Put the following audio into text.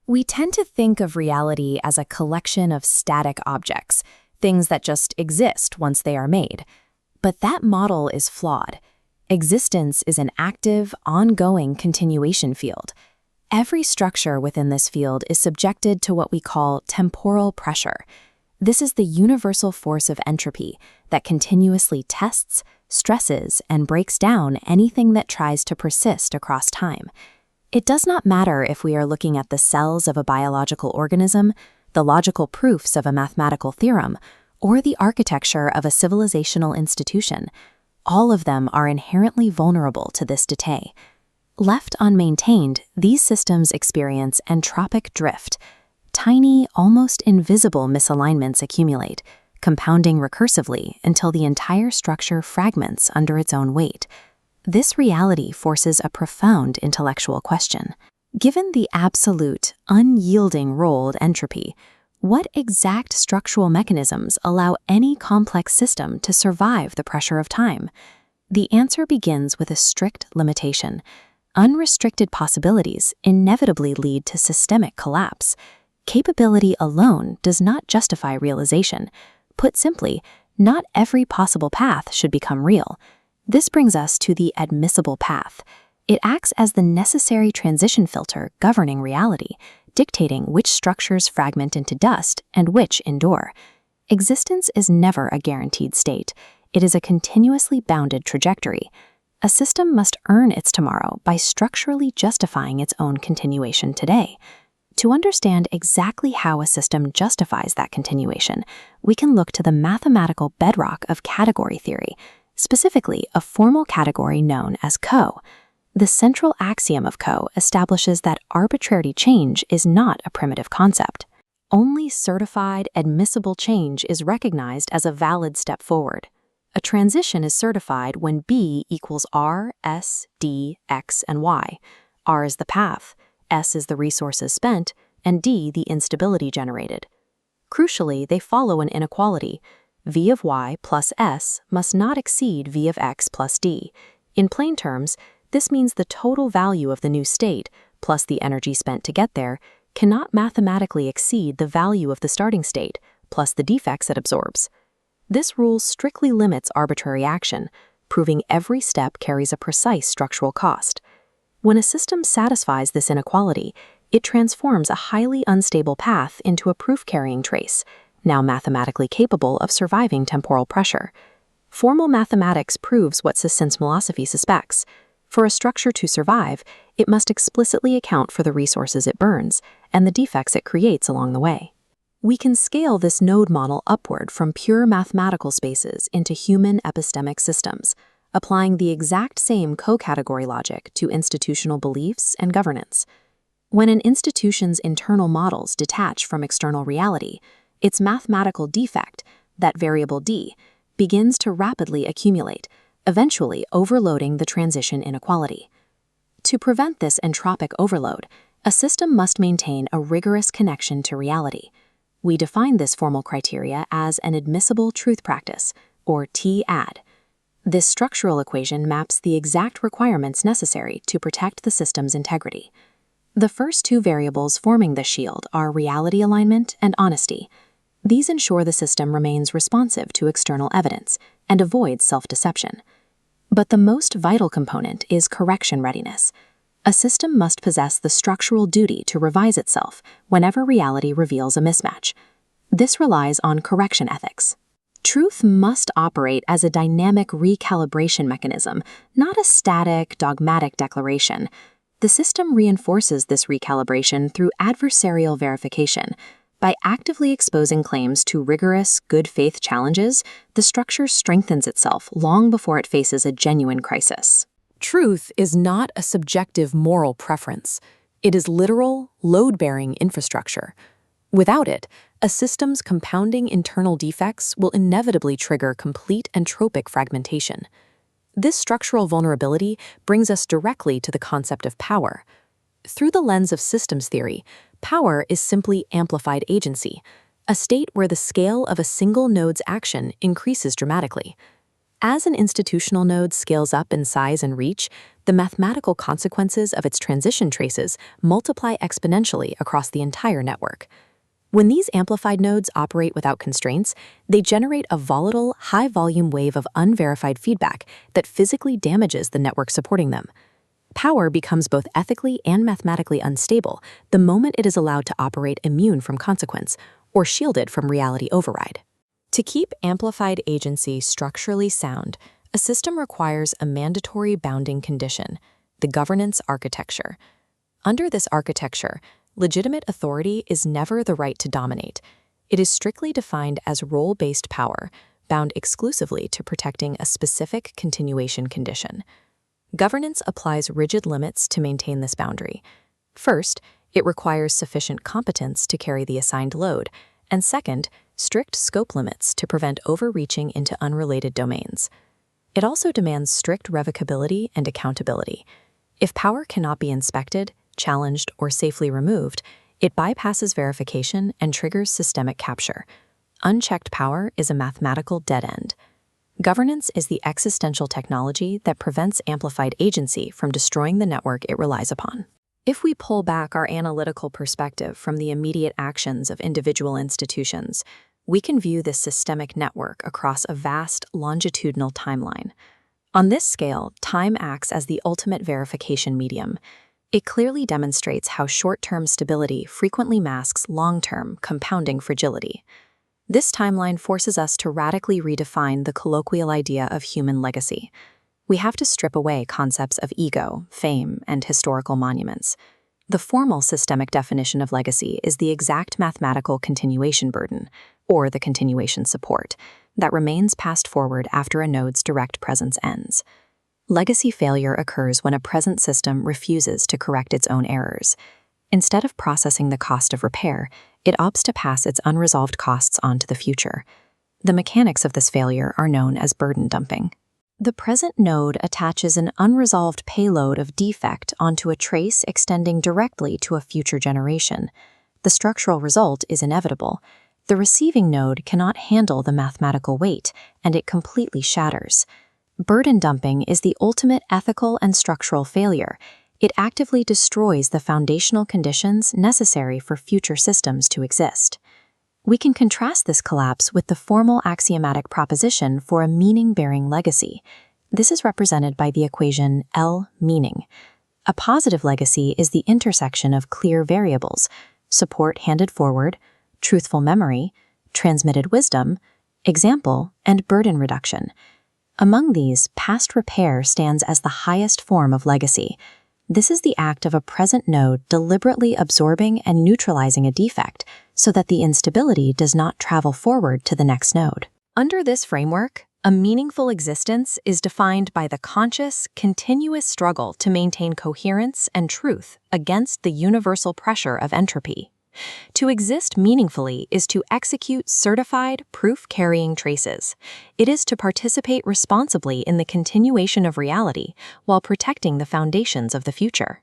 We tend to think of reality as a collection of static objects, things that just exist once they are made. But that model is flawed. Existence is an active, ongoing continuation field. Every structure within this field is subjected to what we call temporal pressure. This is the universal force of entropy that continuously tests, stresses, and breaks down anything that tries to persist across time. It does not matter if we are looking at the cells of a biological organism, the logical proofs of a mathematical theorem, or the architecture of a civilizational institution. All of them are inherently vulnerable to this decay. Left unmaintained, these systems experience entropic drift. Tiny, almost invisible misalignments accumulate, compounding recursively until the entire structure fragments under its own weight. This reality forces a profound intellectual question. Given the absolute, unyielding role of entropy, what exact structural mechanisms allow any complex system to survive the pressure of time? The answer begins with a strict limitation. Unrestricted possibilities inevitably lead to systemic collapse. Capability alone does not justify realization. Put simply, not every possible path should become real. This brings us to the admissible path. It acts as the necessary transition filter governing reality, dictating which structures fragment into dust and which endure. Existence is never a guaranteed state. It is a continuously bounded trajectory. A system must earn its tomorrow by structurally justifying its own continuation today. To understand exactly how a system justifies that continuation, we can look to the mathematical bedrock of category theory, specifically a formal category known as co. The central axiom of co establishes that arbitrary change is not a primitive concept. Only certified, admissible change is recognized as a valid step forward. A transition is certified when B equals R, S, D, X, and Y. R is the path, S is the resources spent, and D the instability generated. Crucially, they follow an inequality. V of Y plus S must not exceed V of X plus D. In plain terms, this means the total value of the new state, plus the energy spent to get there, cannot mathematically exceed the value of the starting state, plus the defects it absorbs. This rule strictly limits arbitrary action, proving every step carries a precise structural cost. When a system satisfies this inequality, it transforms a highly unstable path into a proof-carrying trace, now mathematically capable of surviving temporal pressure. Formal mathematics proves what seismosophy suspects. For a structure to survive, it must explicitly account for the resources it burns and the defects it creates along the way. We can scale this node model upward from pure mathematical spaces into human epistemic systems, applying the exact same co-category logic to institutional beliefs and governance. When an institution's internal models detach from external reality, its mathematical defect, that variable D, begins to rapidly accumulate, eventually overloading the transition inequality. To prevent this entropic overload, a system must maintain a rigorous connection to reality. We define this formal criteria as an admissible truth practice, or TAD. This structural equation maps the exact requirements necessary to protect the system's integrity. The first two variables forming this shield are reality alignment and honesty. These ensure the system remains responsive to external evidence and avoids self-deception. But the most vital component is correction readiness. A system must possess the structural duty to revise itself whenever reality reveals a mismatch. This relies on correction ethics. Truth must operate as a dynamic recalibration mechanism, not a static, dogmatic declaration. The system reinforces this recalibration through adversarial verification. By actively exposing claims to rigorous, good faith challenges, the structure strengthens itself long before it faces a genuine crisis. Truth is not a subjective moral preference. It is literal, load-bearing infrastructure. Without it, a system's compounding internal defects will inevitably trigger complete entropic fragmentation. This structural vulnerability brings us directly to the concept of power. Through the lens of systems theory, power is simply amplified agency, a state where the scale of a single node's action increases dramatically. As an institutional node scales up in size and reach, the mathematical consequences of its transition traces multiply exponentially across the entire network. When these amplified nodes operate without constraints, they generate a volatile, high-volume wave of unverified feedback that physically damages the network supporting them. Power becomes both ethically and mathematically unstable the moment it is allowed to operate immune from consequence or shielded from reality override. To keep amplified agency structurally sound, a system requires a mandatory bounding condition, the governance architecture. Under this architecture, legitimate authority is never the right to dominate. It is strictly defined as role-based power, bound exclusively to protecting a specific continuation condition. Governance applies rigid limits to maintain this boundary. First, it requires sufficient competence to carry the assigned load, and second, strict scope limits to prevent overreaching into unrelated domains. It also demands strict revocability and accountability. If power cannot be inspected, challenged, or safely removed, it bypasses verification and triggers systemic capture. Unchecked power is a mathematical dead end. Governance is the existential technology that prevents amplified agency from destroying the network it relies upon. If we pull back our analytical perspective from the immediate actions of individual institutions, we can view this systemic network across a vast longitudinal timeline. On this scale, time acts as the ultimate verification medium. It clearly demonstrates how short-term stability frequently masks long-term, compounding fragility. This timeline forces us to radically redefine the colloquial idea of human legacy. We have to strip away concepts of ego, fame, and historical monuments. The formal systemic definition of legacy is the exact mathematical continuation burden, or the continuation support, that remains passed forward after a node's direct presence ends. Legacy failure occurs when a present system refuses to correct its own errors. Instead of processing the cost of repair, it opts to pass its unresolved costs on to the future. The mechanics of this failure are known as burden dumping. The present node attaches an unresolved payload of defect onto a trace extending directly to a future generation. The structural result is inevitable. The receiving node cannot handle the mathematical weight, and it completely shatters. Burden dumping is the ultimate ethical and structural failure. It actively destroys the foundational conditions necessary for future systems to exist. We can contrast this collapse with the formal axiomatic proposition for a meaning-bearing legacy. This is represented by the equation L meaning. A positive legacy is the intersection of clear variables: support handed forward, truthful memory, transmitted wisdom, example, and burden reduction. Among these, past repair stands as the highest form of legacy. This is the act of a present node deliberately absorbing and neutralizing a defect so that the instability does not travel forward to the next node. Under this framework, a meaningful existence is defined by the conscious, continuous struggle to maintain coherence and truth against the universal pressure of entropy. To exist meaningfully is to execute certified, proof-carrying traces. It is to participate responsibly in the continuation of reality while protecting the foundations of the future.